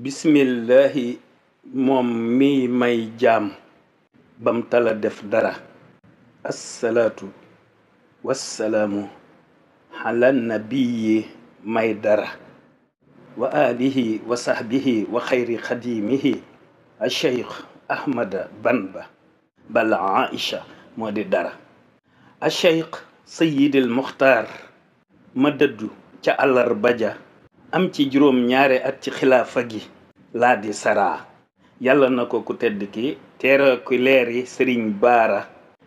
bismillahi moom mi may jaam bam tala def dara assalaatu wassalaamu ala nabiyi may dara wa alihi wa sahbihi wa xayri xadimihi a cheikh ahmada banba bala aïcha moo di dara a cheikh sayidil muxtaar ma dëddu ca àllarba ja am ci juróom ñaari at ci xilaafa gi laa di saraa yàlla na ko ku tedd ki teera ku leeri sëriñ baara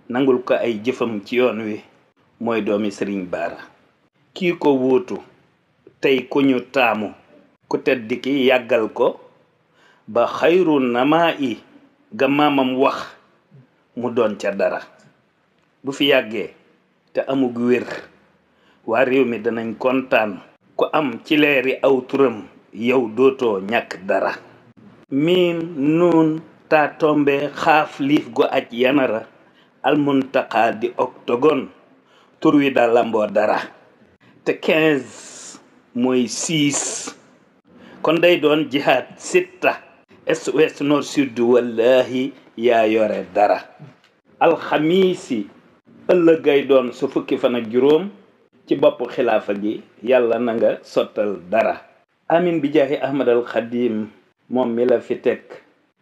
nangul ko ay jëfam ci yoon wi mooy doomi sëriñ baara kii ko wuutu tey ku ñu taamu ku tedd ki yàggal ko ba xayru namaa i ga maamam wax mu doon ca dara bu fi yàggee te amug wér waa réew mi danañ kontaan ku am ci leeri aw turam yow dootoo ñàkk dara miim nuun taa tombe xaaf liif gu aj yanara almuntaqa di octogone tur wi da lamboo dara te 15 mooy 6 kon day doon jihaad sitta est ouest nord sud wallahi yaa yore dara alxamiisi ëllëgay doon su fukki fan ak juróom ci bopp xilaafa gi yàlla na nga sottal dara amin bi jaahi ahmad al xadim moom mi la fi teg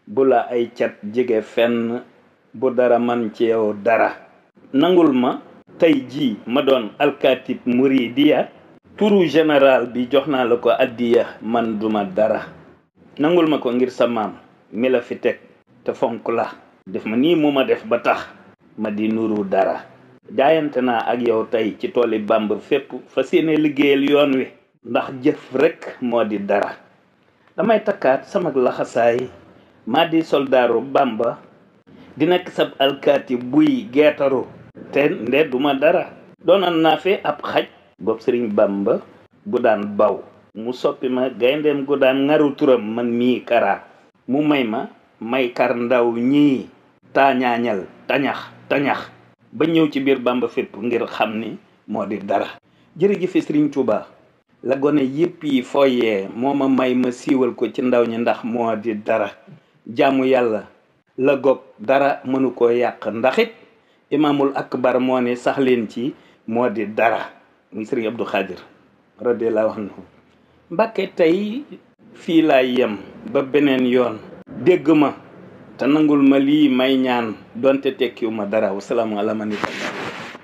bu la ay cat jege fenn bu dara man ci yow dara nangul ma tey jii ma doon alkatib muridiya turu général bi jox naa la ko addiya man duma dara nangul ma ko ngir sa maam mi la fi teg te fonk la def ma nii mu ma def ba tax ma di nuru dara jaayante naa ak yow tey ci tooli Bàmba fépp fa séene liggéeyal yoon wi ndax jëf rekk moo di dara damay takkaat sama laxasaay maa di soldaaru Bàmba di nekk sab alkaati buy geetaru te nde duma dara doonan naa fi ab xaj bopp sëriñ Bàmba bu daan baw mu soppi ma gayndeem gu daan ŋaru turam man mii kara mu may ma may kar ndaw ñii taañaañal tañax ba ñëw ci biir Bàmba fépp ngir xam ni moo di dara jërëjëf Sëriñ Tuuba la gone yépp yi fooyee moo ma may ma siiwal ko ci ndaw ñi ndax moo di dara jaamu yàlla la gog dara mënu ko yàq ndaxit imaamul akbar moo ne sax leen ci moo di dara muy Sëriñ Abdou Khadir radiyallahu anhu Mbàkke tey fii laay yem ba beneen yoon dégg ma te nangul ma lii may ñaan donte tekkiwu ma dara wasalaamu ala man